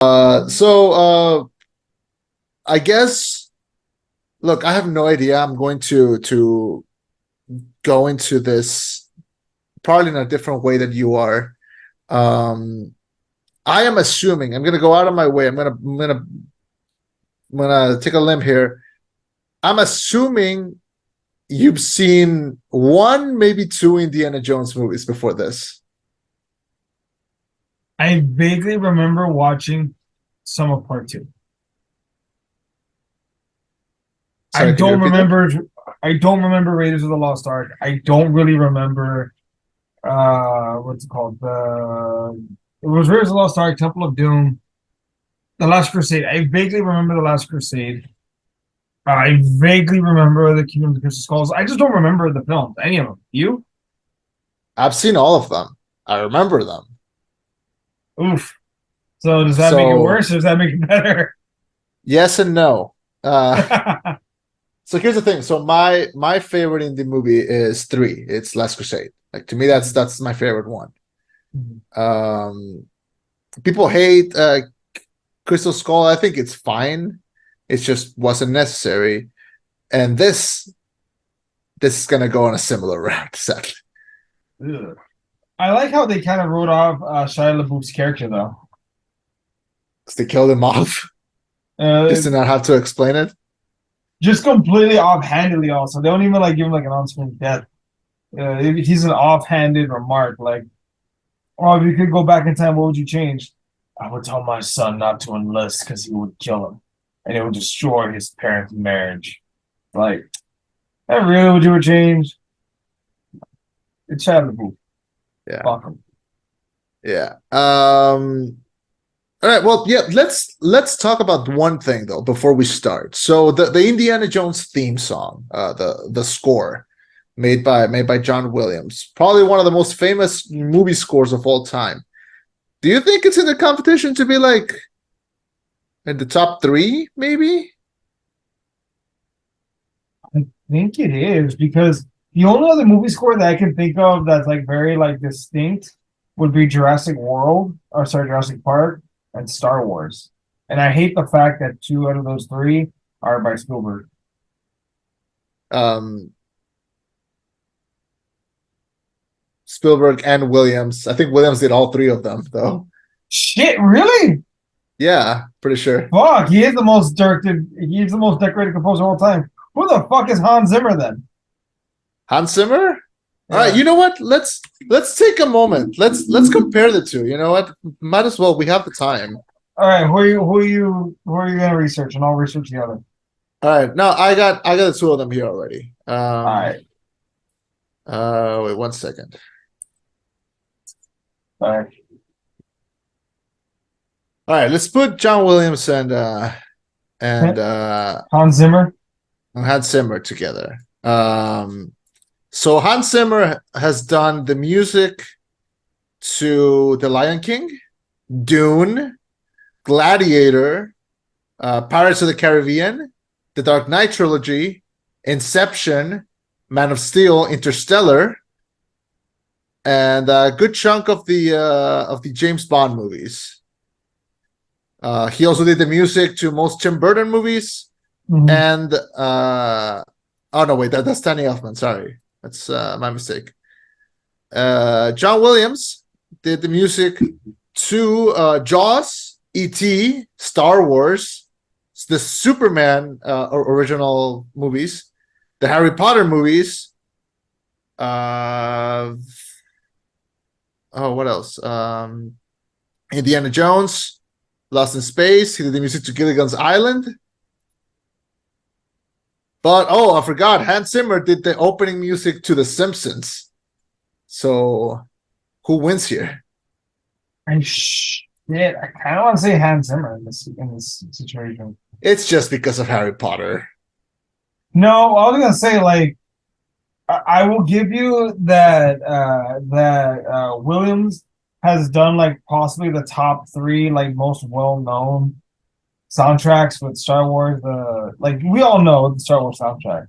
I guess, look, I have no idea. I'm going to go into this probably in a different way than you are. Um, I am assuming I'm going to go out of my way. I'm gonna take a limb here. I'm assuming you've seen one, maybe two Indiana Jones movies before this. I vaguely remember watching some of part two. I Sorry, could you don't repeat that? remember. I don't remember Raiders of the Lost Ark. I don't really remember. What's it called? It was Raiders of the Lost Ark, Temple of Doom, The Last Crusade. I vaguely remember The Last Crusade. I vaguely remember the Kingdom of the Crystal Skulls. I just don't remember the films, any of them. You? I've seen all of them. I remember them. Oof. So does that make it So worse or does that make it better? yes and no. So here's the thing. So my favorite in the movie is three. It's Last Crusade. Like to me, that's my favorite one. Um, People hate Crystal Skull. I think it's fine. It just wasn't necessary. And this is gonna go on a similar route, sadly. Ugh. I like how they kind of wrote off Shia LaBeouf's character, though. Because they killed him off. Uh, Just to not have to explain it. just completely offhandedly. Also, they don't even like give him like an on-screen death. He's an offhanded remark, like, "Oh, if you could go back in time, what would you change?" I would tell my son not to enlist because he would kill him, and it would destroy his parents' marriage. Like, that really what you would change? It's Shia LaBeouf. Yeah. Fuck him. Yeah. All right. Well, yeah. Let's talk about one thing though before we start. So the Indiana Jones theme song, the score, made by John Williams, probably one of the most famous movie scores of all time. Do you think it's in the competition to be like in the top three, maybe? I think it is because the only other movie score that I can think of that's like very like distinct would be Jurassic World, or sorry, Jurassic Park and Star Wars. And I hate the fact that two out of those three are by Spielberg. Um, Spielberg and Williams. I think Williams did all three of them, though. Shit, really? Yeah, pretty sure. Fuck, he is the most directed, he's the most decorated composer of all time. Who the fuck is Hans Zimmer then? Hans Zimmer. All right, Yeah. you know what? Let's take a moment. Let's compare the two. You know what? Might as well. We have the time. All right, who are you gonna research? And I'll research the other. All right. No, I got the two of them here already. All right. Wait 1 second. All right. All right, let's put John Williams and Hans Zimmer. Hans Zimmer together. So Hans Zimmer has done the music to The Lion King, Dune, Gladiator, Pirates of the Caribbean, The Dark Knight trilogy, Inception, Man of Steel, Interstellar, and a good chunk of the James Bond movies. He also did the music to most Tim Burton movies, Mhm. and oh no, wait, that's Danny Elfman. Sorry, that's my mistake. John Williams did the music to Jaws, E.T., Star Wars, the Superman original movies, the Harry Potter movies. Oh, what else? Indiana Jones, Lost in Space. He did the music to Gilligan's Island. But oh, I forgot. Hans Zimmer did the opening music to The Simpsons. So who wins here? I kind of want to say Hans Zimmer in this situation. It's just because of Harry Potter. No, I was gonna say like I will give you that Williams has done like possibly the top three like most well known soundtracks with Star Wars. Like we all know the Star Wars soundtrack.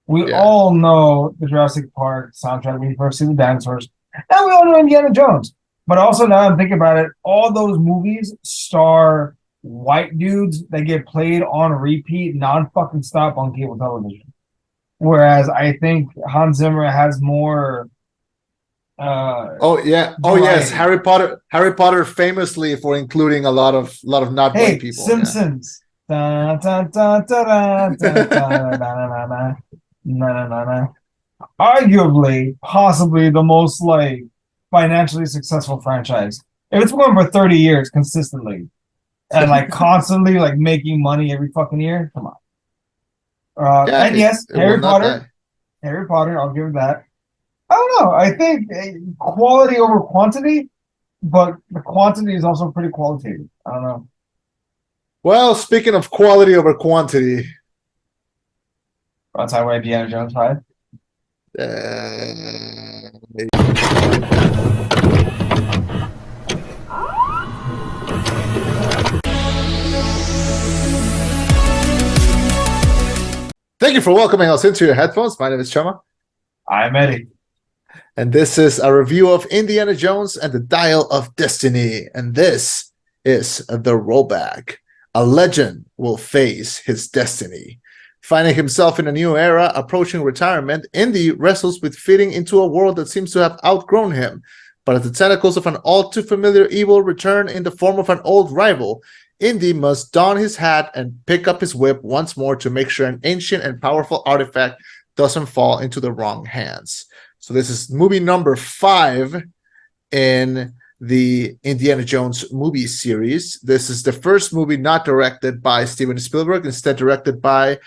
We Yeah. all know the Jurassic Park soundtrack when you first see the dinosaurs, and we all know Indiana Jones. But also now I'm thinking about it, all those movies star white dudes that get played on repeat, non-fucking stop on cable television. Whereas I think Hans Zimmer has more Oh yeah. Oh yes. variety. Harry Potter. Harry Potter famously for including a lot of not white Hey, people. Yeah. Simpsons. Dun, dun, dun, dun, dun, dun, dun, dun, dun, dun, dun, dun, dun. Arguably, possibly the most like financially successful franchise. If it's going for 30 years consistently and like constantly like making money every fucking year, come on. Yeah. And yes, It will not die. Harry Potter, I'll give that. I don't know. I think quality over quantity, but the quantity is also pretty qualitative. I don't know. Well, speaking of quality over quantity, That's how Indiana Jones 5. uh, thank you for welcoming us into your headphones. My name is Chema, I'm Eddie. and this is a review of Indiana Jones and the Dial of Destiny. And this is the rollback. A legend will face his destiny. Finding himself in a new era, approaching retirement, Indy wrestles with fitting into a world that seems to have outgrown him. But as the tentacles of an all too familiar evil return in the form of an old rival, Indy must don his hat and pick up his whip once more to make sure an ancient and powerful artifact doesn't fall into the wrong hands. So this is movie number 5 in the Indiana Jones movie series. This is the first movie not directed by Steven Spielberg, instead directed by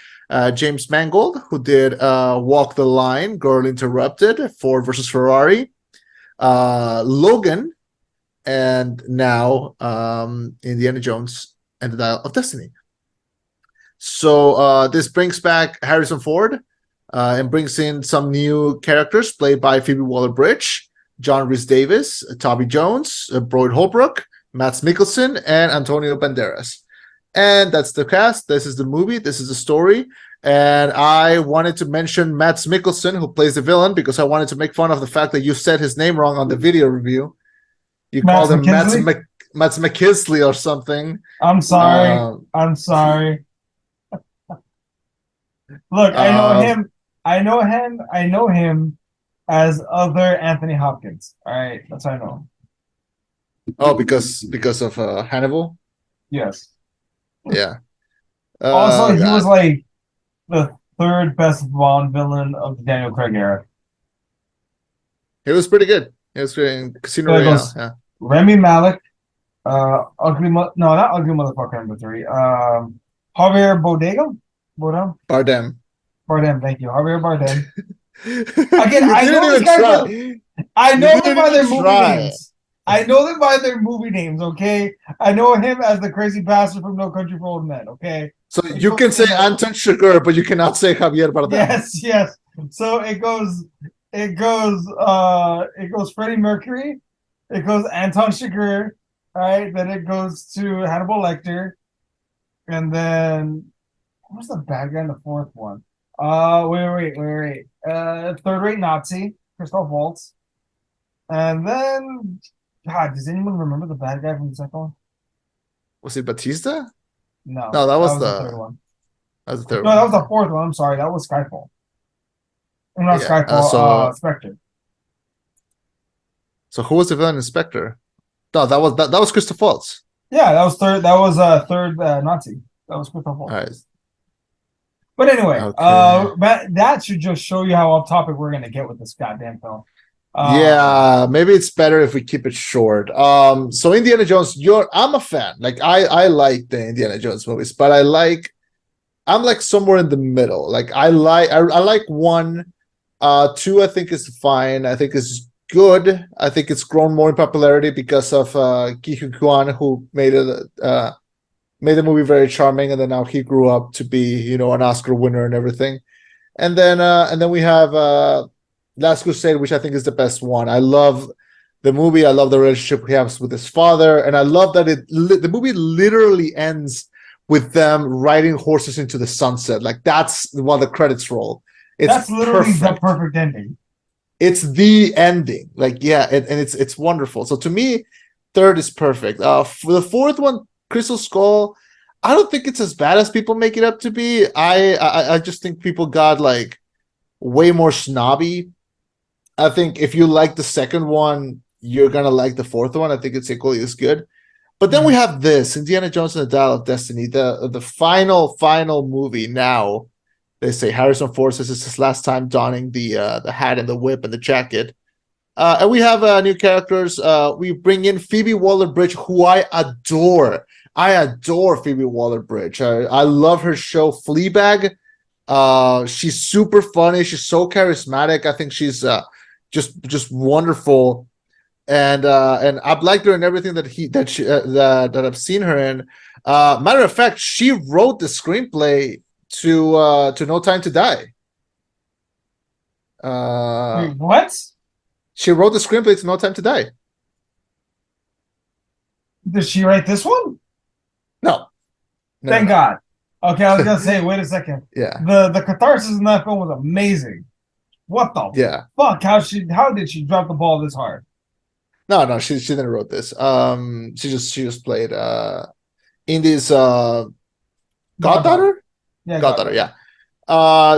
James Mangold, who did Walk the Line, Girl Interrupted, Ford versus Ferrari, Logan, and now Indiana Jones and the Dial of Destiny. So this brings back Harrison Ford and brings in some new characters played by Phoebe Waller-Bridge, John Rhys-Davies, Toby Jones, Boyd Holbrook, Mads Mikkelsen, and Antonio Banderas. And that's the cast. This is the movie. This is the story. And I wanted to mention Mads Mikkelsen, who plays the villain, because I wanted to make fun of the fact that you said his name wrong on the video review. You called him Mads McKinsley or something. I'm sorry. I'm sorry. Look, I know him. I know him as other Anthony Hopkins. All right, that's how I know him. Oh, because of Hannibal? Yes. Yeah. Also, he was like the third best Bond villain of the Daniel Craig era. He was pretty good. He was great in Casino Royale. Yeah. Remy Malek, not ugly motherfucker number 3. Javier Bardem, thank you. Javier Bardem. Again, I know these guys. I know them by their movie names. I know them by their movie names, okay? I know him as the crazy bastard from No Country for Old Men, okay? So you can say Anton Chigurh, but you cannot say Javier Bardem. Yes. So it goes Freddie Mercury, it goes Anton Chigurh, right? Then it goes to Hannibal Lecter, and then what was the bad guy in the fourth one? Wait. Third-rate Nazi, Christoph Waltz, and then God, does anyone remember the bad guy from the second one? Was it Batista? No, that was the third one. That was the third one. No, that was the fourth one. I'm sorry, that was Skyfall. Not Skyfall. Spectre. So who was the villain in Spectre? No, that was Christoph Waltz. Yeah, that was third. That was third Nazi. That was Christoph Waltz. All right. But anyway, that should just show you how off topic we're gonna get with this goddamn film. Yeah, maybe it's better if we keep it short. So Indiana Jones, I'm a fan. Like I like the Indiana Jones movies, but I'm like somewhere in the middle. Like I like 1, 2. I think is fine. I think it's good. I think it's grown more in popularity because of Ki Kwan, who made the movie very charming, and then now he grew up to be, an Oscar winner and everything. And then we have Last Crusade, which I think is the best one. I love the movie. I love the relationship he has with his father, and I love that the movie literally ends with them riding horses into the sunset. Like that's while the credits roll. That's literally the perfect ending. it's the ending. Like, yeah, and it's wonderful. So to me, third is perfect. For the fourth one, Crystal Skull, I don't think it's as bad as people make it up to be. I just think people got like way more snobby. I think if you like the second one, you're gonna like the fourth one. I think it's equally as good. But then we have this Indiana Jones and the Dial of Destiny, the final movie. Now they say Harrison Ford says it's his last time donning the hat and the whip and the jacket. And we have new characters. We bring in Phoebe Waller-Bridge, who I adore. I adore Phoebe Waller-Bridge. I love her show Fleabag. She's super funny. She's so charismatic. I think she's just wonderful. And I've liked her in everything that I've seen her in. Matter of fact, she wrote the screenplay to No Time to Die. Wait, what? She wrote the screenplay to No Time to Die. Did she write this one? No. Thank God. Okay, I was gonna say, wait a second. Yeah. The catharsis in that film was amazing. What the fuck? How did she drop the ball this hard? No, she didn't wrote this. She just played Indy's goddaughter? Yeah, goddaughter, yeah.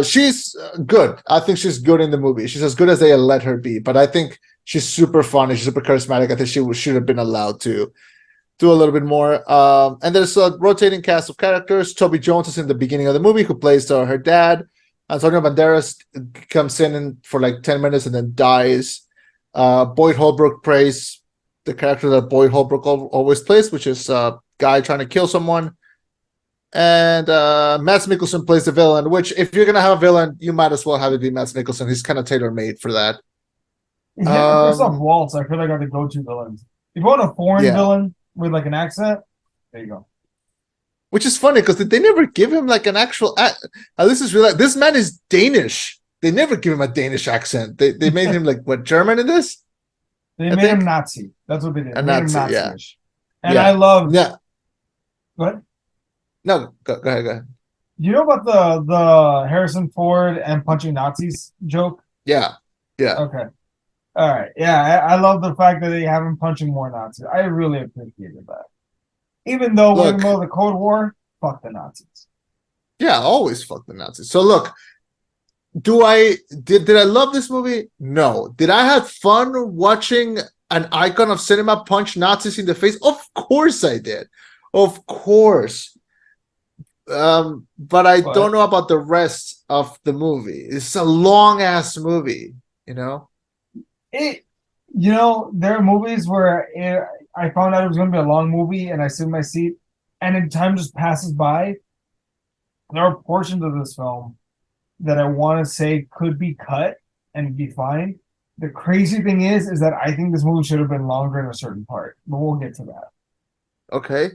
She's good. I think she's good in the movie. She's as good as they let her be, but I think she's super funny, she's super charismatic. I think she should have been allowed to do a little bit more. And there's a rotating cast of characters. Toby Jones is in the beginning of the movie, who plays her dad. Antonio Banderas comes in for like 10 minutes and then dies. Boyd Holbrook plays the character that Boyd Holbrook always plays, which is a guy trying to kill someone. And Mads Mikkelsen plays the villain, which if you're going to have a villain, you might as well have it be Mads Mikkelsen. He's kind of tailor-made for that. Yeah, Christoph Waltz, I feel like, are the go-to villains. If you want a foreign villain with like an accent, there you go. Which is funny because they never give him like an actual. This is real. This man is Danish. They never give him a Danish accent. They made him like what, German in this? They made him Nazi. That's what they did. A Nazi, yeah. And I love. Yeah. What? No, go ahead. You know about the Harrison Ford and punching Nazis joke? Yeah. Okay. All right. Yeah, I love the fact that they have him punching more Nazis. I really appreciated that. Even though we're in the middle of the Cold War, fuck the Nazis. Yeah, always fuck the Nazis. So look, did I love this movie? No. Did I have fun watching an icon of cinema punch Nazis in the face? Of course I did. Of course. But I don't know about the rest of the movie. It's a long ass movie, you know? There are movies where I found out it was going to be a long movie and I sit in my seat and then time just passes by. There are portions of this film that I want to say could be cut and be fine. The crazy thing is that I think this movie should have been longer in a certain part, but we'll get to that. Okay.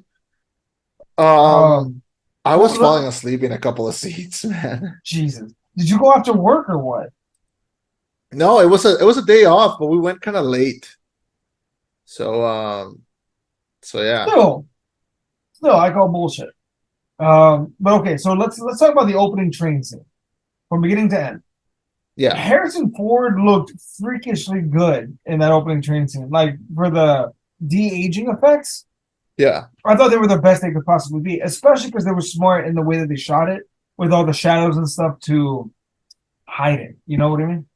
I was falling asleep in a couple of seats, man. Jesus. Did you go after work or what? No, it was a day off, but we went kind of late. So yeah. Still, I call bullshit. But okay, so let's talk about the opening train scene from beginning to end. Yeah. Harrison Ford looked freakishly good in that opening train scene. Like for the de-aging effects. Yeah. I thought they were the best they could possibly be, especially because they were smart in the way that they shot it with all the shadows and stuff to hide it. You know what I mean?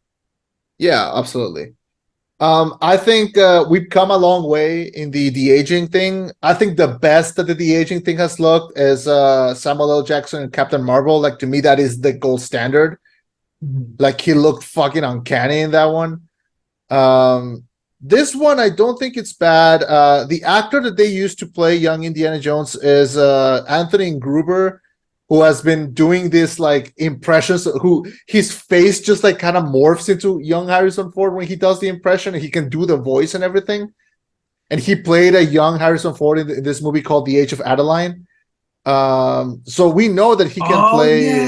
Yeah, absolutely. I think we've come a long way in the de-aging thing. I think the best that the de-aging thing has looked is Samuel L. Jackson and Captain Marvel. Like, to me, that is the gold standard. Mm-hmm. Like, he looked fucking uncanny in that one. This one, I don't think it's bad. The actor that they used to play young Indiana Jones is Anthony Gruber, who has been doing this like impressions, who his face just like kind of morphs into young Harrison Ford when he does the impression, and he can do the voice and everything. And he played a young Harrison Ford in this movie called The Age of Adeline. So we know that he can play.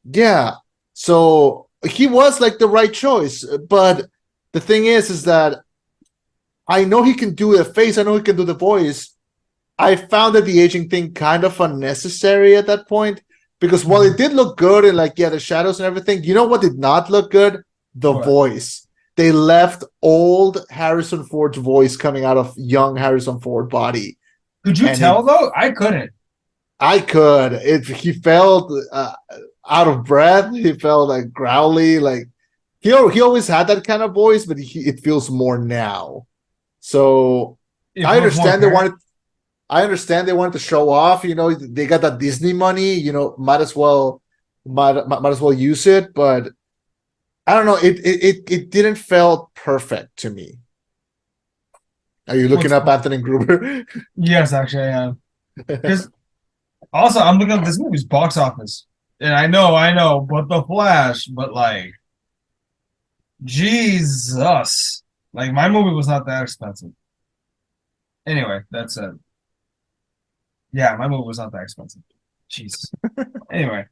Yeah. So he was like the right choice. But the thing is that I know he can do the face. I know he can do the voice. I found that the aging thing kind of unnecessary at that point, because while it did look good and like, yeah, the shadows and everything, you know what did not look good? the What? voice. They left old Harrison Ford's voice coming out of young Harrison Ford body, Could you and it tell though? I couldn't. I could. He felt out of breath. He felt like growly. Like he always had that kind of voice, but it feels more now. So It I feels more understand they apparent. wanted. I understand they wanted to show off. You know, they got that Disney money. You know, might as well use it. But I don't know. It didn't felt perfect to me. Are you looking What's up Anthony Gruber? Yes, actually, I am. Because also, I'm looking up this movie's box office, and I know, but The Flash, but like, Jesus, like my movie was not that expensive. Anyway, that's it. Yeah, my movie was not that expensive. Jesus. Anyway,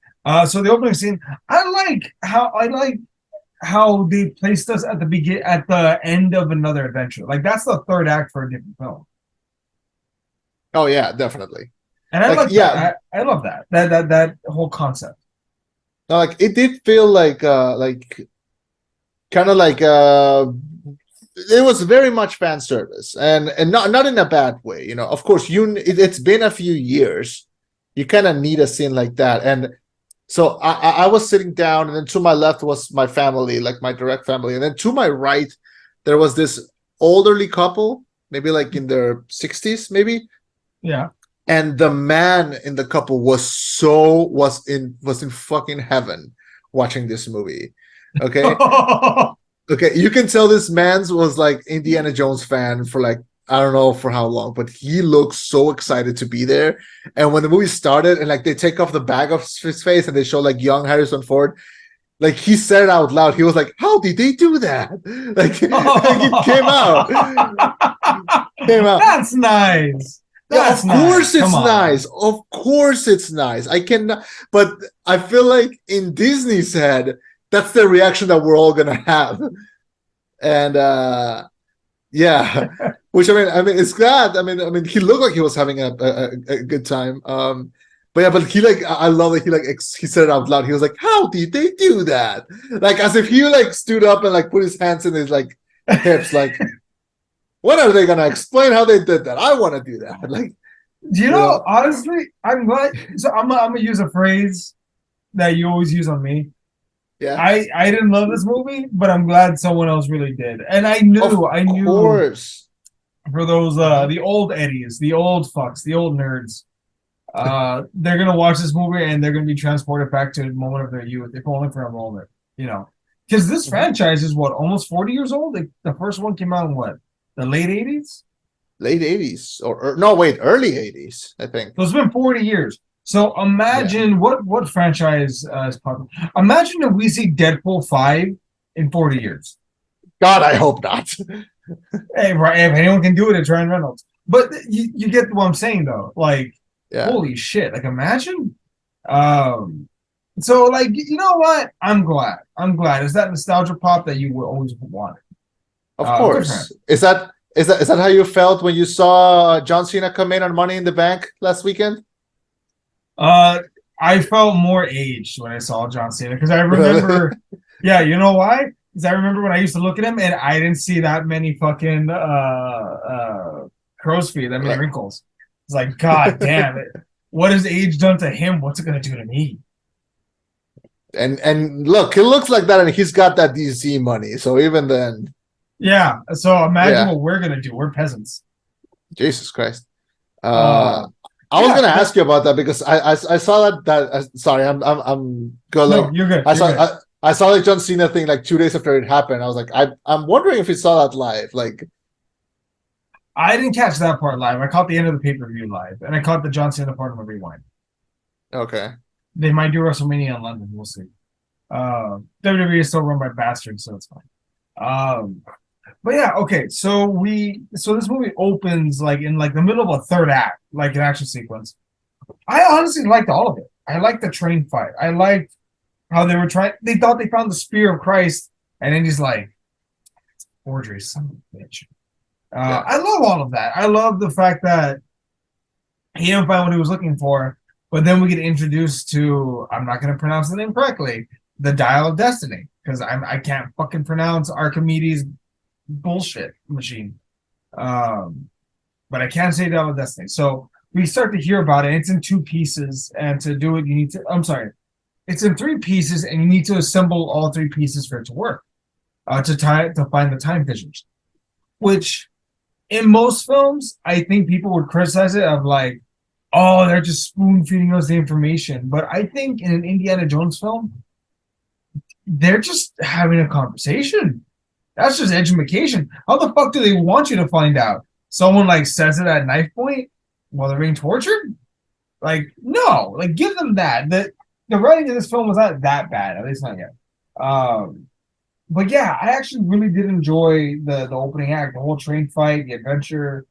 so the opening scene, I like how they placed us at the end of another adventure. Like that's the third act for a different film, Oh yeah, definitely. and I Like like that. yeah, I love that whole concept. no, like it did feel like kind of like it was very much fan service, and not in a bad way. You know, of course, it's been a few years. You kind of need a scene like that, and so I was sitting down, and then to my left was my family, like my direct family, and then to my right there was this elderly couple, maybe like in their 60s, maybe. Yeah. And the man in the couple was in fucking heaven watching this movie. Okay. Okay, you can tell this man's was like Indiana Jones fan for like I don't know for how long, but he looks so excited to be there. And when the movie started and like they take off the bag of his face and they show like young Harrison Ford, like he said it out loud. He was like, "How did they do that?" Like, like it came out. That's nice. Yeah, That's of nice. course Come it's on. nice. Of course it's nice. I cannot, but I feel like in Disney's head, that's the reaction that we're all gonna have. And yeah, which I mean, it's glad. I mean, he looked like he was having a good time. But yeah, but he like, I love that he like he said it out loud. He was like, "How did they do that?" Like as if he like stood up and like put his hands in his like hips, like, when are they gonna explain how they did that? I want to do that. Like, Do you you know, know, honestly, I'm glad. So I'm gonna use a phrase that you always use on me. yeah. I didn't love this movie, but I'm glad someone else really did. And Of I knew course. for those Mhm. the old Eddies, the old fucks, the old nerds, they're gonna watch this movie and they're gonna be transported back to the moment of their youth, if only for a moment, you know. Because this Mhm. franchise is what, almost 40 years old? The first one came out in what? The late 80s? Late 80s or no, wait, early 80s, I think. So it's been 40 years. So Yeah. imagine what franchise is popular. Imagine if we see Deadpool 5 in 40 years. God, I hope not. Hey, right, if anyone can do it, it's Ryan Reynolds. But you get what I'm saying though. Like, Yeah. holy shit! Like, imagine. Um, so like, you know what? I'm glad. I'm glad. It's that nostalgia pop that you will always want. Of Good for him. course. Is that how you felt when you saw John Cena come in on Money in the Bank last weekend? Uh, I felt more aged when I saw John Cena because I Really? remember. Yeah, you know why? Because I remember when I used to look at him and I didn't see that many fucking crow's feet, that many Like, wrinkles. It's like, God damn it! What has age done to him? What's it gonna do to me? and look, it looks like that, and he's got that DC money. So even then, Yeah. So imagine yeah, what we're gonna do. We're peasants. Jesus Christ. Uh, I was yeah. gonna ask you about that because I saw that sorry, I'm go No, like you're good. I You're saw good. I saw the John Cena thing like 2 days after it happened. I was like, I'm wondering if you saw that live. Like, I didn't catch that part live. I caught the end of the pay per view live, and I caught the John Cena part of the rewind. okay, They might do WrestleMania in London. We'll see. WWE is still run by bastards, so it's fine. But yeah, okay. So this movie opens like in like the middle of a third act, like an action sequence. I honestly liked all of it. I liked the train fight. I liked how they were trying. They thought they found the spear of Christ, and then he's like, "Forgery, son of a bitch." yeah, I love all of that. I love the fact that he didn't find what he was looking for, but then we get introduced to, I'm not going to pronounce the name correctly, the Dial of Destiny, because I can't fucking pronounce Archimedes bullshit machine. But I can say Dial of Destiny. So we start to hear about it. It's in 2 pieces, and to do it, you need to. I'm sorry, it's in 3 pieces, and you need to assemble all 3 pieces for it to work. To find the time fissures, which in most films, I think people would criticize it of like, oh, they're just spoon feeding us the information. But I think in an Indiana Jones film, they're just having a conversation. That's just education. How the fuck do they want you to find out? Someone like says it at knife point while they're being tortured? Like, no, like give them that. The writing of this film was not that bad, at least not yet. But yeah, I actually really did enjoy the opening act, the whole train fight, the adventure.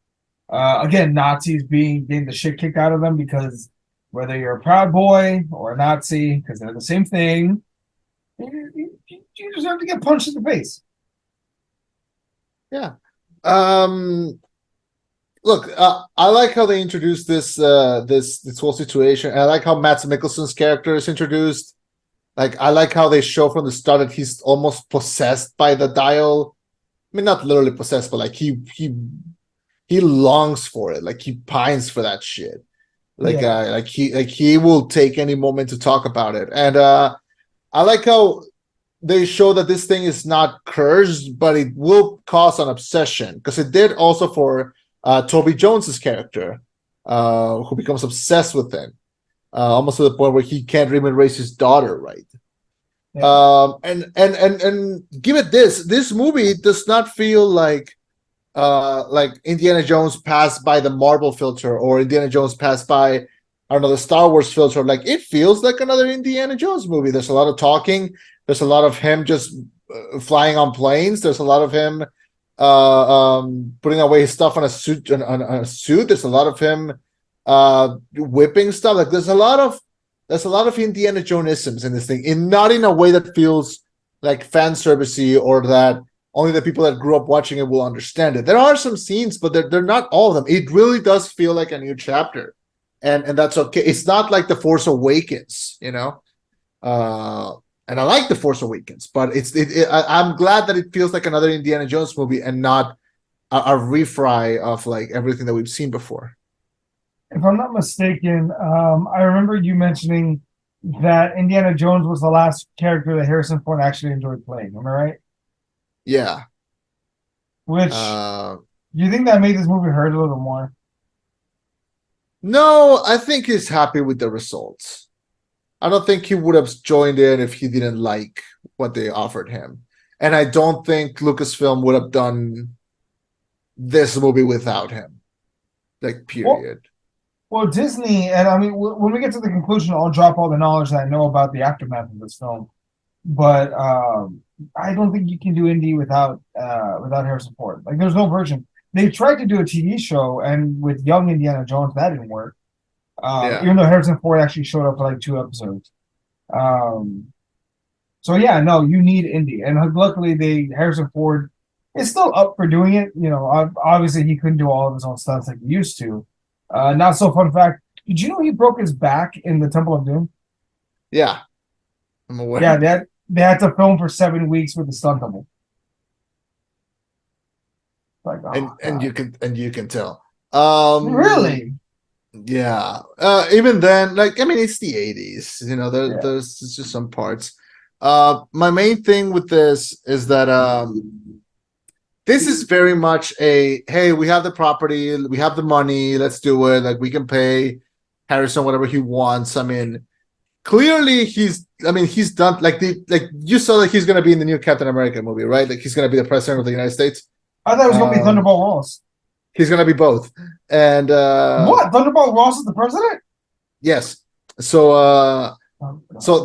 Again, Nazis getting the shit kicked out of them, because whether you're a Proud Boy or a Nazi, because they're the same thing, you deserve to get punched in the face. Yeah. Look, I like how they introduced this whole situation. And I like how Mads Mikkelsen's character is introduced. Like, I like how they show from the start that he's almost possessed by the dial. I mean, not literally possessed, but like he longs for it. Like he pines for that shit. Like he will take any moment to talk about it. And I like how they show that this thing is not cursed, but it will cause an obsession, because it did also for Toby Jones's character, who becomes obsessed with him. Almost to the point where he can't even raise his daughter right. Yeah. And give it this movie does not feel like Indiana Jones passed by the Marvel filter, or Indiana Jones passed by, I don't know, the Star Wars filter. Like, it feels like another Indiana Jones movie. There's a lot of talking. There's a lot of him just flying on planes. There's a lot of him putting away his stuff on a suit. On a suit. There's a lot of him whipping stuff. Like, there's a lot of Indiana Jones-isms in this thing, and not in a way that feels like fan servicey, or that only the people that grew up watching it will understand it. There are some scenes, but they're not all of them. It really does feel like a new chapter, and that's okay. It's not like The Force Awakens, you know. And I like The Force Awakens, but I'm glad that it feels like another Indiana Jones movie and not a refry of like everything that we've seen before. If I'm not mistaken, I remember you mentioning that Indiana Jones was the last character that Harrison Ford actually enjoyed playing. Am I right? Yeah. Which, do you think that made this movie hurt a little more? No, I think he's happy with the results. I don't think he would have joined in if he didn't like what they offered him. And I don't think Lucasfilm would have done this movie without him. Like, period. Well, Disney, and I mean, when we get to the conclusion, I'll drop all the knowledge that I know about the aftermath of this film. But I don't think you can do Indy without Harrison Ford. Like, there's no version. They tried to do a TV show, and with young Indiana Jones, that didn't work. Even though Harrison Ford actually showed up for like 2 episodes. So yeah, no, you need Indy, and luckily Harrison Ford is still up for doing it. You know, obviously he couldn't do all of his own stunts like he used to. Not so fun fact. Did you know he broke his back in the Temple of Doom? Yeah, I'm aware. Yeah, they had to film for 7 weeks with the stunt double. Like, and you can tell. Really? Yeah. Even then, like, I mean, it's the 80s. You know, there's just some parts. My main thing with this is that this is very much hey, we have the property, we have the money, let's do it. Like, we can pay Harrison whatever he wants. I mean, clearly he's done, like you saw that he's gonna be in the new Captain America movie, right? Like, he's gonna be the president of the United States. I thought it was gonna be Thunderbolt Ross. He's gonna be both. And what? Thunderbolt Ross is the president? Yes. So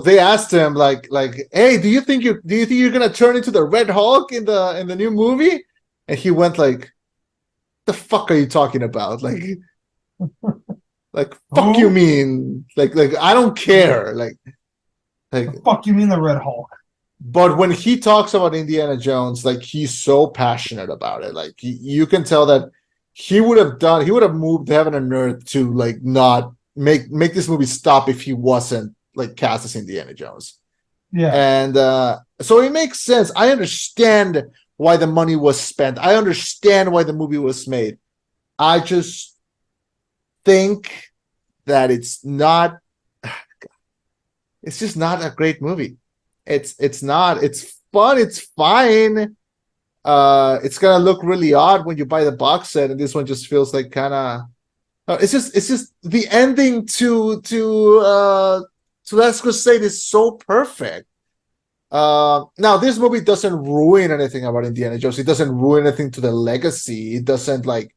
they asked him like, hey, do you think you're gonna turn into the Red Hulk in the new movie? And he went like, the fuck are you talking about? Like fuck you mean? Like I don't care. Like the fuck you mean the Red Hulk? But when he talks about Indiana Jones, like, he's so passionate about it. Like, you can tell that he would have moved heaven and earth to like not make this movie stop if he wasn't like cast as Indiana Jones. Yeah. And so it makes sense. I understand why the money was spent. I understand why the movie was made. I just think that it's just not a great movie. It's not. It's fun. It's fine. It's gonna look really odd when you buy the box set, and this one just feels like kind of. It's just the ending to Last Crusade is so perfect. Now this movie doesn't ruin anything about Indiana Jones. It doesn't ruin anything to the legacy. It doesn't like.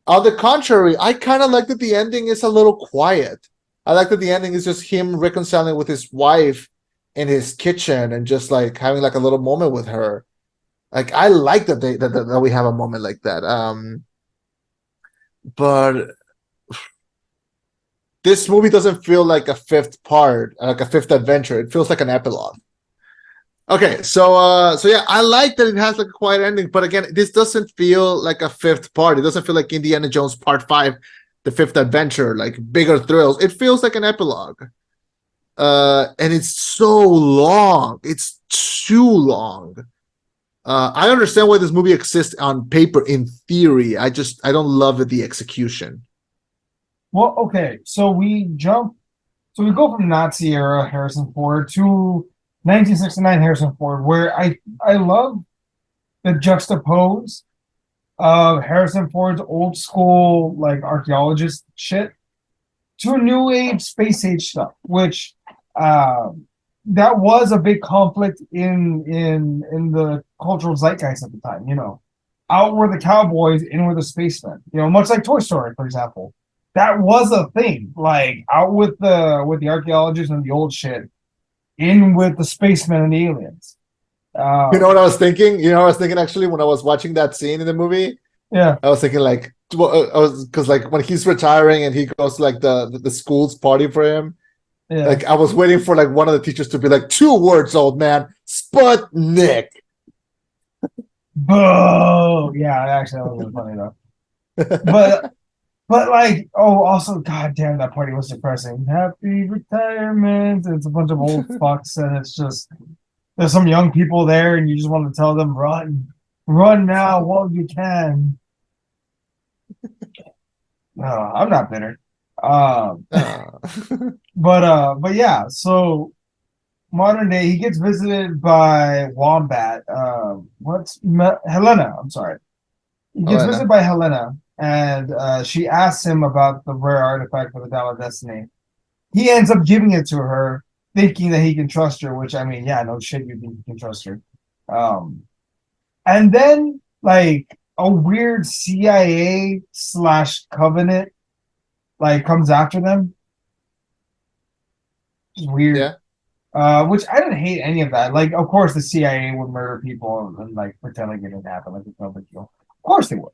On the contrary, I kind of like that the ending is a little quiet. I like that the ending is just him reconciling with his wife in his kitchen and just like having like a little moment with her. Like I like that we have a moment like that. But this movie doesn't feel like a fifth part, like a fifth adventure. It feels like an epilogue. Okay, so yeah, I like that it has like a quiet ending, but again, this doesn't feel like a fifth part. It doesn't feel like Indiana Jones Part 5, the fifth adventure, like bigger thrills. It feels like an epilogue. And it's so long. It's too long. I understand why this movie exists on paper in theory. I don't love it, the execution. Well, okay. So we go from Nazi era Harrison Ford to 1969 Harrison Ford, where I love the juxtapose of Harrison Ford's old school like archaeologist shit to new age space age stuff, which uh, that was a big conflict in the cultural zeitgeist at the time. Out were the cowboys, in were the spacemen. Much like Toy Story, for example. That was a thing. Like out with the archaeologists and the old shit, in with the spacemen and the aliens. You know what I was thinking? You know, I was thinking actually when I was watching that scene in the movie. Yeah, I was thinking like, I was because like when he's retiring and he goes to like the school's party for him. yeah. Like I was waiting for like one of the teachers to be like 2 words, old man, Sputnik. Boo! Yeah, actually, that was funny though. But like, oh, also, goddamn, that party was depressing. Happy retirement. It's a bunch of old fucks, and it's just there's some young people there, and you just want to tell them, run now while you can. No, I'm not bitter. Um, Ah. but yeah. So modern day, he gets visited by Wombat. Helena? I'm sorry. He gets visited Elena. by Helena, and she asks him about the rare artifact for the Dial of Destiny. He ends up giving it to her, thinking that he can trust her. Which I mean, yeah, no shit, you think you can trust her. Um, and then like a weird CIA slash Covenant like comes after them. It's weird. Yeah, Which I didn't hate any of that. Like, of course, the CIA would murder people and like pretend like it didn't happen, like it's no big deal. Of course they would.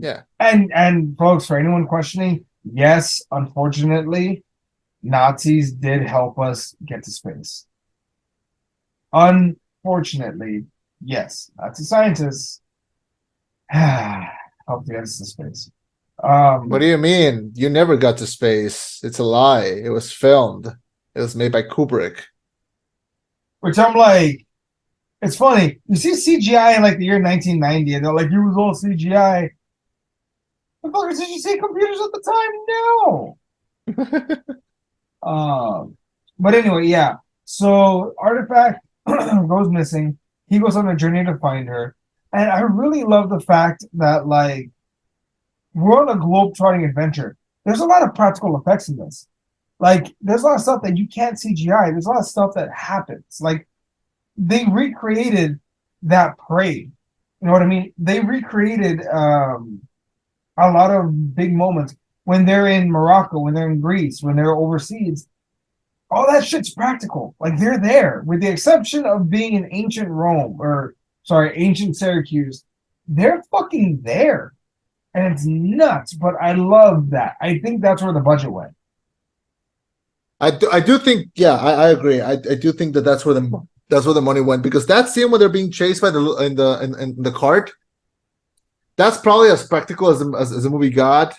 yeah. And folks, for anyone questioning, yes, unfortunately, Nazis did help us get to space. Unfortunately, yes, Nazi scientists helped get us to space. What do you mean? You never got to space. It's a lie. It was filmed. It was made by Kubrick. Which I'm like, it's funny. You see CGI in like the year 1990, and they're like, "You was all CGI." Motherfuckers, did you see computers at the time? No. But anyway, yeah. So Artifact goes missing. He goes on a journey to find her, and I really love the fact that like we're on a globe-trotting adventure. There's a lot of practical effects in this. Like, there's a lot of stuff that you can't CGI. There's a lot of stuff that happens. Like, they recreated that parade. You know what I mean? They recreated a lot of big moments when they're in Morocco, when they're in Greece, when they're overseas. All that shit's practical. Like they're there, with the exception of being in ancient Rome or sorry, ancient Syracuse. They're fucking there, and it's nuts. But I love that. I think that's where the budget went. I do think, yeah, I agree. I do think that's where the money went because that scene when they're being chased by in the cart, that's probably as practical as the movie got.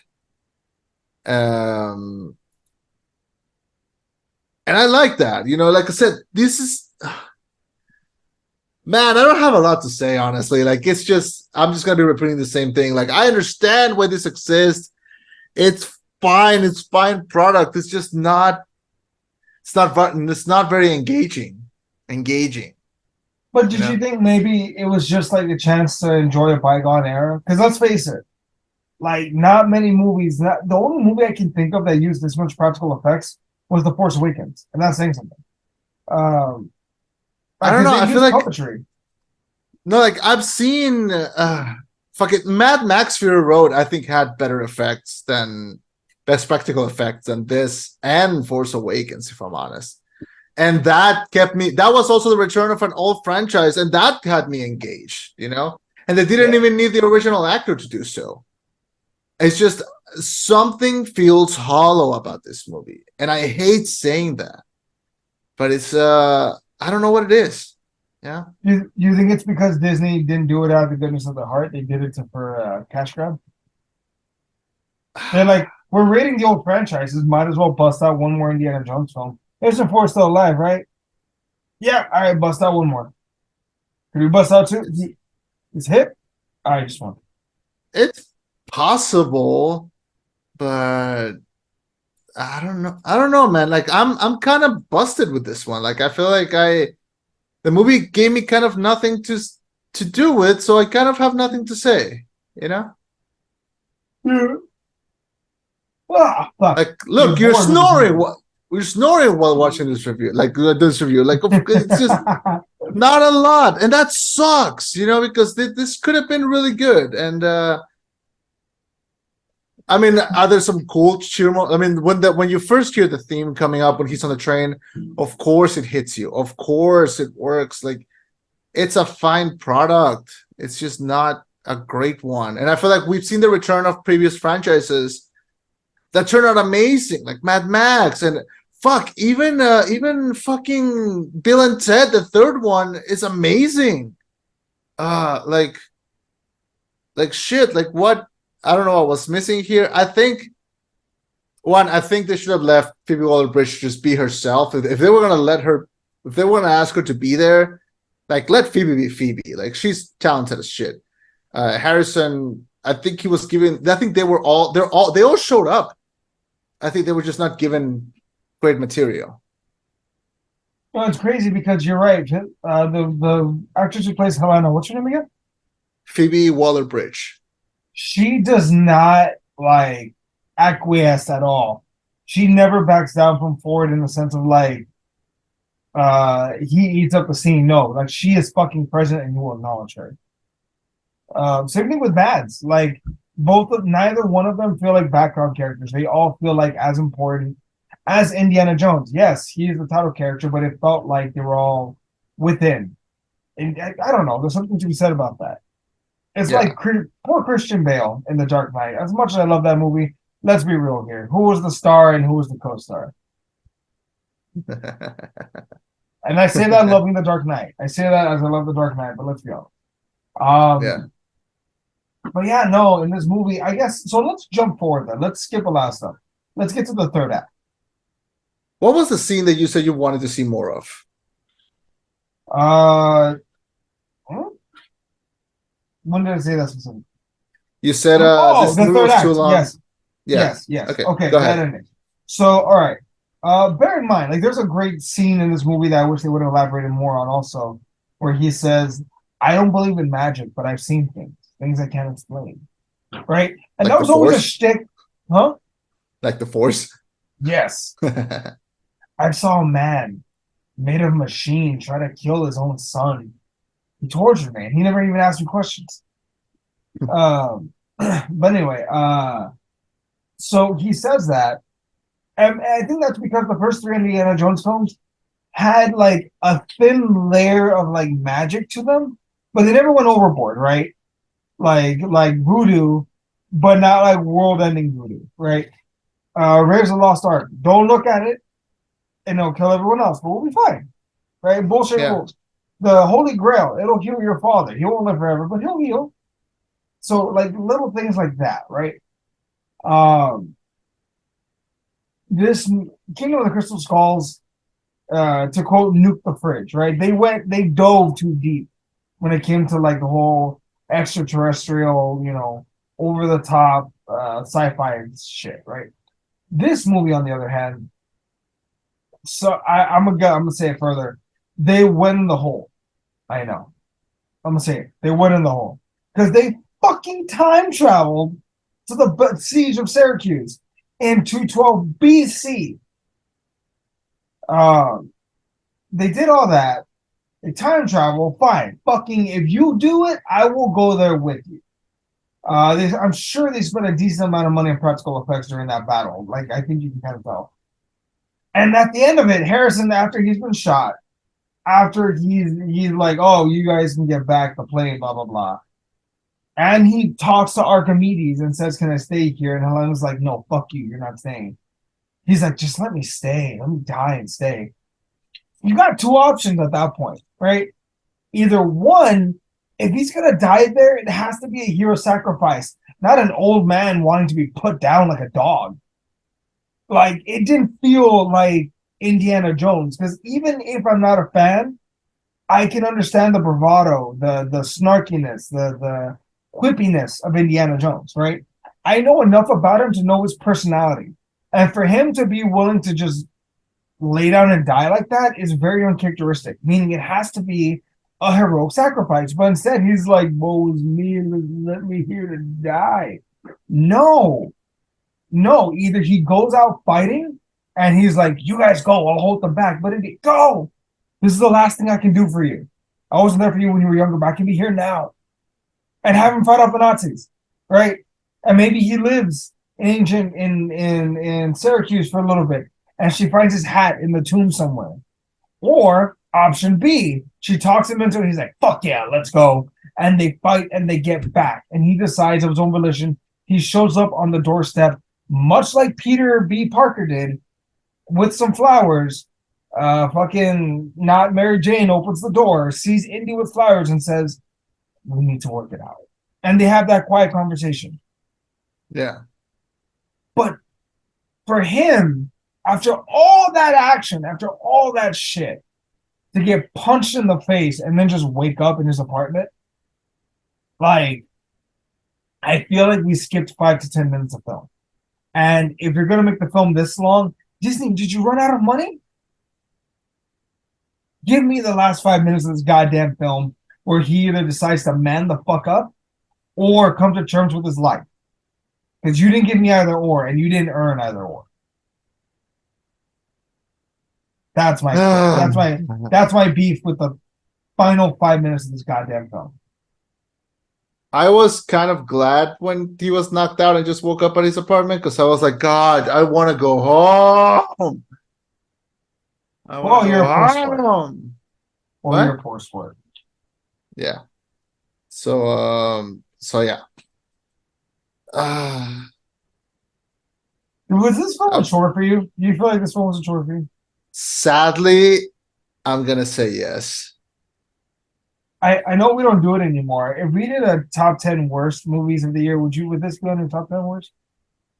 And And I like that. Like I said, this is man, I don't have a lot to say, honestly. Like, it's just, I'm just gonna be repeating the same thing. Like, I understand why this exists. It's fine. It's fine product. It's just not. It's not very engaging. Engaging. But did you think maybe it was just like a chance to enjoy a bygone era? Because let's face it, like not many movies. The only movie I can think of that used this much practical effects was The Force Awakens, and that's saying something. I don't know. They I feel used like puppetry. no, like I've seen fuck it, Mad Max Fury Road, I think had better effects than best spectacle effects than this and Force Awakens, if I'm honest. And that kept me, that was also the return of an old franchise, and that had me engaged, And they didn't even need the original actor to do so. It's just something feels hollow about this movie. And I hate saying that. But it's I don't know what it is. Yeah. You think it's because Disney didn't do it out of the goodness of their heart? They did it for cash grab. They're like, we're rating the old franchises. Might as well bust out one more Indiana Jones film. Harrison Ford's still alive, right? Yeah. All right, bust out one more. Could we bust out two? He's hit. All right, just one. It's possible, but I don't know. I don't know, man. Like I'm kind of busted with this one. Like I feel like the movie gave me kind of nothing to do with, so I kind of have nothing to say, Yeah. Ah, fuck. Like, look, you're snoring. We're snoring while watching this review. Like this review. Like it's just not a lot, and that sucks, because this could have been really good. And I mean, are there some cool cheer? I mean, when you first hear the theme coming up when he's on the train, of course it hits you. Of course it works. Like it's a fine product. It's just not a great one. And I feel like we've seen the return of previous franchises that turned out amazing, like Mad Max and fuck, even fucking Bill and Ted, the third one is amazing. Like shit, like what? I don't know what was missing here. I think they should have left Phoebe Waller-Bridge just be herself. If they were gonna ask her to be there, like let Phoebe be Phoebe. Like she's talented as shit. Harrison, I think he was given. I think they all showed up. I think they were just not given great material. Well, it's crazy because you're right. The actress who plays Helena, what's her name again? Phoebe Waller-Bridge. She does not like acquiesce at all. She never backs down from Ford in the sense of like he eats up the scene. No, like she is fucking present and you will acknowledge her. Same thing with Mads. Like neither one of them feel like background characters. They all feel like as important as Indiana Jones. Yes, he is the title character, but it felt like they were all within. And I don't know. There's something to be said about that. It's like poor Christian Bale in The Dark Knight. As much as I love that movie, let's be real here. Who was the star and who was the co-star? And I say that loving The Dark Knight. I say that as I love The Dark Knight, but let's be honest. But yeah, no, in this movie, I guess, so let's jump forward then. Let's skip a lot of stuff. Let's get to the third act. What was the scene that you said you wanted to see more of? When did I say that specifically? You said this the third act. Too long. Yes. Yeah. Yes. Okay. Go ahead. So, all right. Bear in mind, like there's a great scene in this movie that I wish they would have elaborated more on also, where he says, I don't believe in magic, but I've seen things I can't explain. Right? And like that was always a shtick. Huh? Like the Force? Yes. I saw a man made of machine try to kill his own son. He tortured me. He never even asked me questions. But anyway, so he says that. And I think that's because the first three Indiana Jones films had like a thin layer of like magic to them, but they never went overboard, right? Like voodoo, but not like world-ending voodoo, right? Raiders of the Lost Ark. Don't look at it, and it'll kill everyone else, but we'll be fine, right? Bullshit rules. The Holy Grail. It'll heal your father. He won't live forever, but he'll heal. So like little things like that, right? This Kingdom of the Crystal Skulls, to quote, nuke the fridge, right? They dove too deep when it came to like the whole extraterrestrial, over the top sci-fi shit, right? This movie, on the other hand, so I'm gonna say it further. They went in the hole. I know. I'm gonna say it. They went in the hole because they fucking time traveled to the siege of Syracuse in 212 BC. They did all that. They time travel, fine. Fucking, if you do it, I will go there with you. I'm sure they spent a decent amount of money on practical effects during that battle. Like, I think you can kind of tell. And at the end of it, Harrison, after he's been shot, after he's like, oh, you guys can get back the plane, blah blah blah. And he talks to Archimedes and says, "Can I stay here?" And Helena's like, "No, fuck you, you're not staying." He's like, "Just let me stay. Let me die and stay." You got two options at that point, right? Either one, if he's gonna die there, it has to be a hero sacrifice, not an old man wanting to be put down like a dog. Like, it didn't feel like Indiana Jones, because even if I'm not a fan, I can understand the bravado, the snarkiness, the quippiness of Indiana Jones, right? I know enough about him to know his personality. And for him to be willing to just lay down and die like that is very uncharacteristic, meaning it has to be a heroic sacrifice. But instead, he's like, woe is me, and let me here to die. No, either he goes out fighting and he's like, you guys go, I'll hold them back. But go. This is the last thing I can do for you. I wasn't there for you when you were younger, but I can be here now. And have him fight off the Nazis, right? And maybe he lives in Syracuse for a little bit, and she finds his hat in the tomb somewhere. Or option B, she talks him into it. He's like, fuck yeah, let's go. And they fight and they get back. And he decides of his own volition. He shows up on the doorstep, much like Peter B. Parker did, with some flowers. Fucking not Mary Jane opens the door, sees Indy with flowers, and says, we need to work it out. And they have that quiet conversation. Yeah. But for him, after all that action, after all that shit, to get punched in the face and then just wake up in his apartment, like, I feel like we skipped 5 to 10 minutes of film. And if you're going to make the film this long, Disney, did you run out of money? Give me the last 5 minutes of this goddamn film where he either decides to man the fuck up or come to terms with his life. Because you didn't give me either or, and you didn't earn either or. That's my beef with the final 5 minutes of this goddamn film. I was kind of glad when he was knocked out and just woke up at his apartment, because I was like, God, I want to go home. You're a poor sport. What? You're a poor sport. Yeah. So yeah. Was this film a chore for you? Do you feel like this film was a chore for you? Sadly, I'm gonna say yes. I know we don't do it anymore. If we did a top 10 worst movies of the year, would this be on your top 10 worst?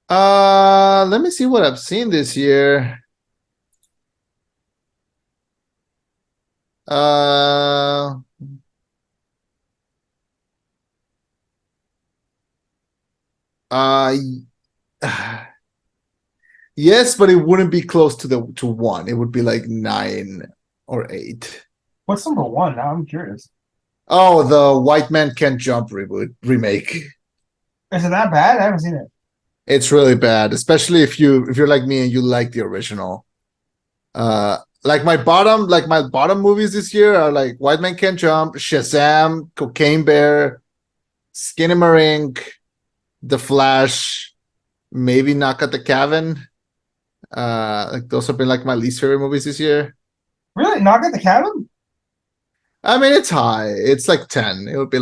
Let me see what I've seen this year. Yes, but it wouldn't be close to one. It would be like 9 or 8. What's number one? Now I'm curious. Oh, the White Man Can't Jump remake. Is it that bad? I haven't seen it. It's really bad, especially if you're like me and you like the original. Like my bottom movies this year are like White Man Can't Jump, Shazam, Cocaine Bear, Skinamarink, The Flash, maybe Knock at the Cabin. Like those have been like my least favorite movies this year. Really? Knock at the Cabin? I mean, it's high. It's like 10. It'll be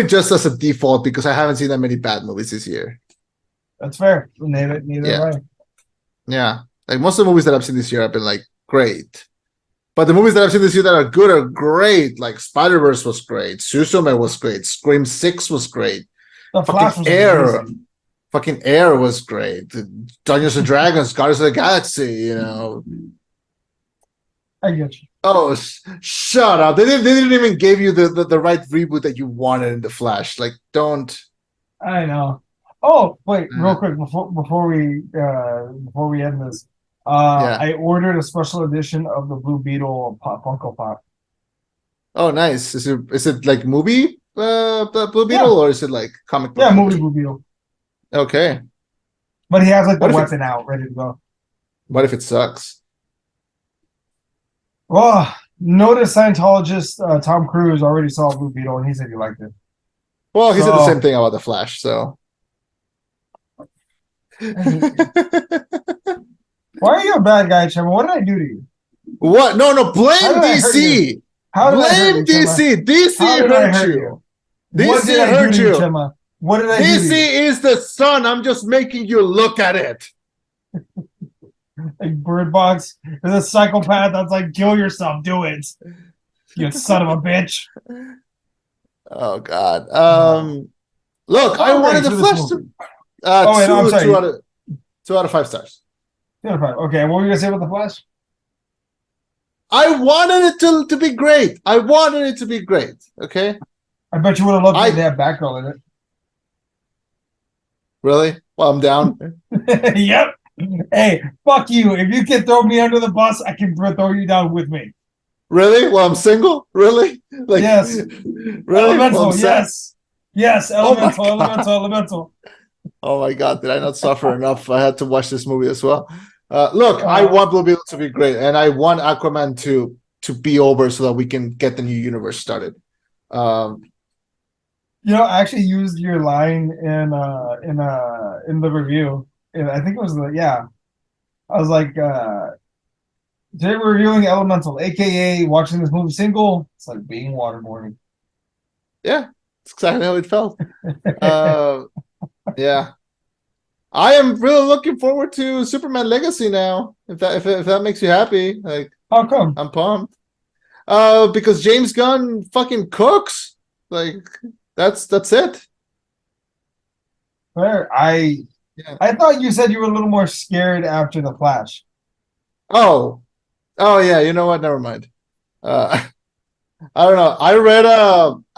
just as a default because I haven't seen that many bad movies this year. That's fair. Neither have I. Yeah. Like most of the movies that I've seen this year have been like great. But the movies that I've seen this year that are good are great. Like Spider-Verse was great. Suzume was great. Scream 6 was great. The Flash was amazing. Fucking Air was great. Dungeons and Dragons, Guardians of the Galaxy, I get you. Oh, shut up! They didn't even give you the right reboot that you wanted in the Flash. Like, don't. I know. Oh, wait, real Uh, quick before we end this, yeah. I ordered a special edition of the Blue Beetle Funko Pop. Oh, nice. Is it like movie the Blue Yeah, Beetle, or is it like comic book yeah, movie movie? Blue Beetle. Okay. But he has like the What if it weapon out, ready to go. what if it sucks? Well, notice Scientologist Tom Cruise already saw Blue Beetle and he said he liked it. Well, he said the same So thing about the Flash, so. I hate you. Why are you a bad guy, Chema? What did I do to you? What? No, no, How blame did I hurt you? DC. How did I hurt Blame you, Chema? DC. How DC did I hurt hurt you? you. What DC did I do hurt to you, you. Chema? What did I do to DC you? is the sun. I'm just making you look at it. Like Bird Box is a psychopath that's like, kill yourself, do it. You son of a bitch. Oh God. Look, I Score wanted grades the for this Flash to movie. Oh, wait, no, I'm sorry. 2 out of 5 stars. 2 out of 5. Okay, what were you gonna say about the Flash? I wanted it to be great. I wanted it to be great. Okay. I bet you would have loved it if I they had Batgirl in really? Well, I'm down. it. Yep. Hey, fuck you. If you can throw me under the bus, I can throw you down with me. Really? Well, I'm single. Really? Like, Yes. really? Elemental, Well, I'm sad. yes. Yes, Oh my elemental, God. elemental. Oh my God, did I not suffer enough? I had to watch this movie as well. Look, I Uh, want Blue Beetle to be great, and I want Aquaman to be over so that we can get the new universe started. Um, I actually used your line in the review. And I think it was I was like, today we're reviewing Elemental, aka watching this movie single. It's like being waterboarding. yeah, it's exactly how it felt. Uh, yeah, I am really looking forward to Superman Legacy now. If that makes you happy, like How come? I'm pumped. Because James Gunn fucking cooks. Like that's it. Where Yeah. I thought you said you were a little more scared after the Flash. Oh, oh yeah. You know what? Never mind. Uh, I don't know. I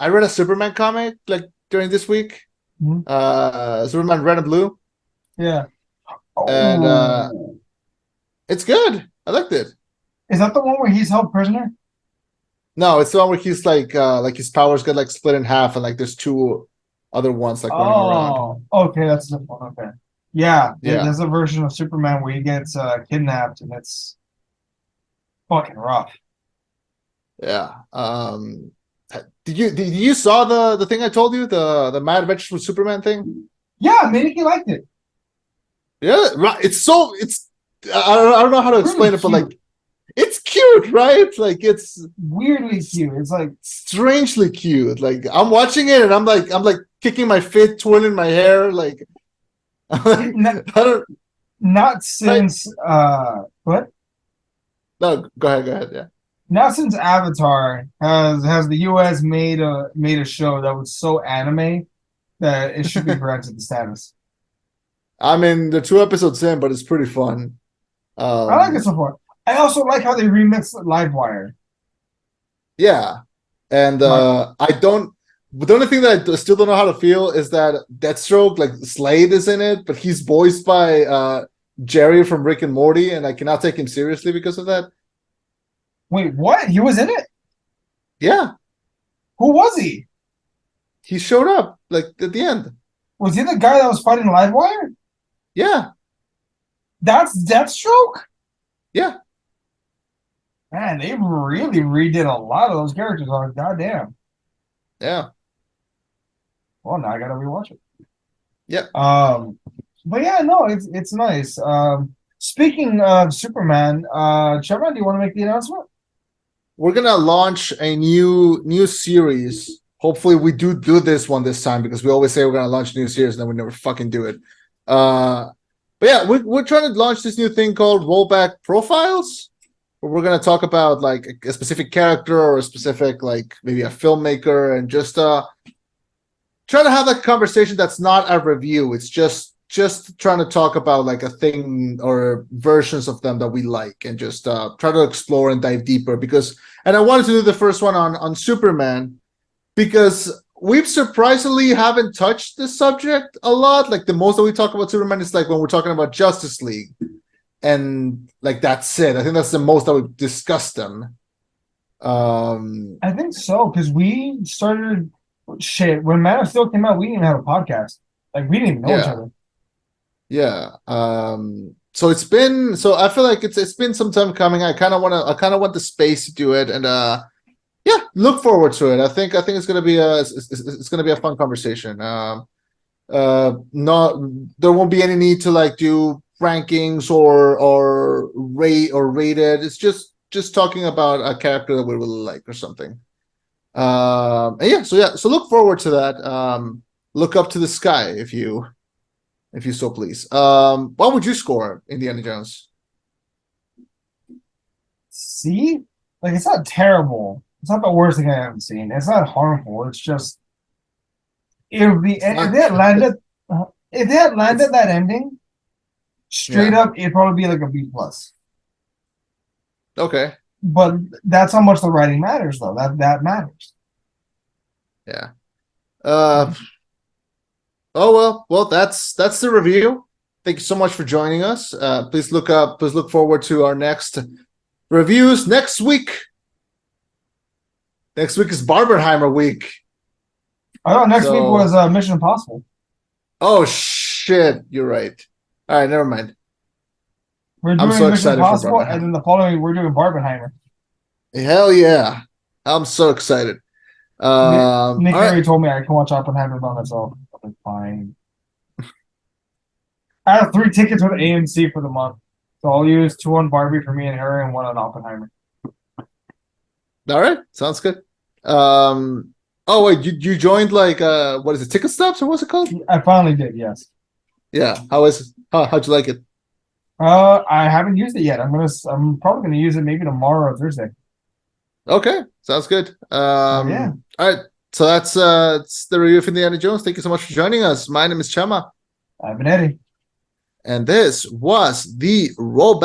read a Superman comic like during this week. Mhm. Superman Red and Blue, Yeah. and Oh, it's good. I liked it. is that the one where he's held prisoner? No, it's the one where he's like his powers get like split in half, and like there's two other ones like running around. Oh, okay, that's the one. Okay, yeah, Yeah, there's a version of Superman where he gets kidnapped, and it's fucking rough. yeah. Did you saw the thing I told you, the Mad Adventures with Superman thing? Yeah, maybe he liked it. Yeah, right. It's I don't know how to explain Really it, but like cute. it's cute, right? Like it's Weirdly cute. It's like strangely cute. Like I'm watching it and I'm like kicking my feet, twirling my hair, like I not, don't not like since what? no, go ahead, yeah. Not since Avatar has the US made a show that was so anime that it should be granted the status. I mean the 2 episodes in, but it's pretty fun. I like it so far. I also like how they remixed Livewire. Yeah. And Like, I don't but the only thing that I still don't know how to feel is that Deathstroke, like Slade is in it, but he's voiced by Jerry from Rick and Morty, and I cannot take him seriously because of that. wait, what? He was in it? Yeah, Who was he? he showed up like at the end. Was he the guy that was fighting Livewire? Yeah, That's Deathstroke? yeah. Man, they really redid a lot of those characters on goddamn. Yeah. Well, now I gotta rewatch it. Yeah. But yeah, no, it's nice. Speaking of Superman, Chevron, do you want to make the announcement? We're gonna launch a new series. Hopefully we do this one this time because we always say we're gonna launch a new series and then we never fucking do it. But yeah, we're trying to launch this new thing called Rollback Profiles, where we're gonna talk about like a specific character or a specific like maybe a filmmaker and just try to have that conversation that's not a review. It's just just trying to talk about like a thing or versions of them that we like, and just try to explore and dive deeper. And I wanted to do the first one on Superman because we've surprisingly haven't touched this subject a lot. Like the most that we talk about Superman is like when we're talking about Justice League, and like that's it. I think that's the most that we've discussed them. I think so, because we started shit when Man of Steel came out. We didn't even have a podcast. Like we didn't even know each Yeah. other. Yeah. So it's been, so I feel like it's been some time coming. I kind of want the space to do it, and yeah, look forward to it. I think it's gonna be it's gonna be a fun conversation. Not there won't be any need to like do rankings or rate it. It's just talking about a character that we really like or something. And so look forward to that. Look up to the sky if you so please. What would you score Indiana Jones? See, like it's not terrible. It's not the worst thing I haven't seen. It's not harmful. It's just if the if they had landed that ending straight up, it'd probably be like a B plus. Okay. But that's how much the writing matters, though. That matters. Yeah. Well, that's the review. Thank you so much for joining us. Please look forward to our next reviews next week. Next week is Barbenheimer week. I thought next week was Mission Impossible. Oh shit, you're right. All right, never mind. We're doing Mission Impossible, and then the following week we're doing Barbenheimer. Hell yeah. I'm so excited. Nick already told me I can watch Oppenheimer by myself. I'm fine. I have 3 tickets with AMC for the month. So I'll use 2 on Barbie for me and her and 1 on Oppenheimer. All right, sounds good. Oh wait, you joined like what is it, Ticket Stubs or what's it called? I finally did, yes. Yeah, how'd you like it? I haven't used it yet. I'm probably gonna use it maybe tomorrow or Thursday. Okay, sounds good. Yeah. All right, so that's it's the review of Indiana Jones. Thank you so much for joining us. My name is Chema. I've been Eddie. And this was the rollback.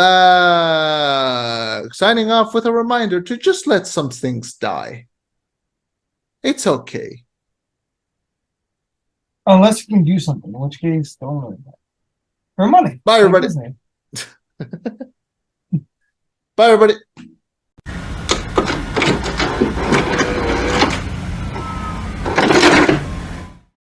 Signing off with a reminder to just let some things die. It's okay. Unless you can do something, in which case, don't worry about it. For money. Bye, everybody. Bye, everybody.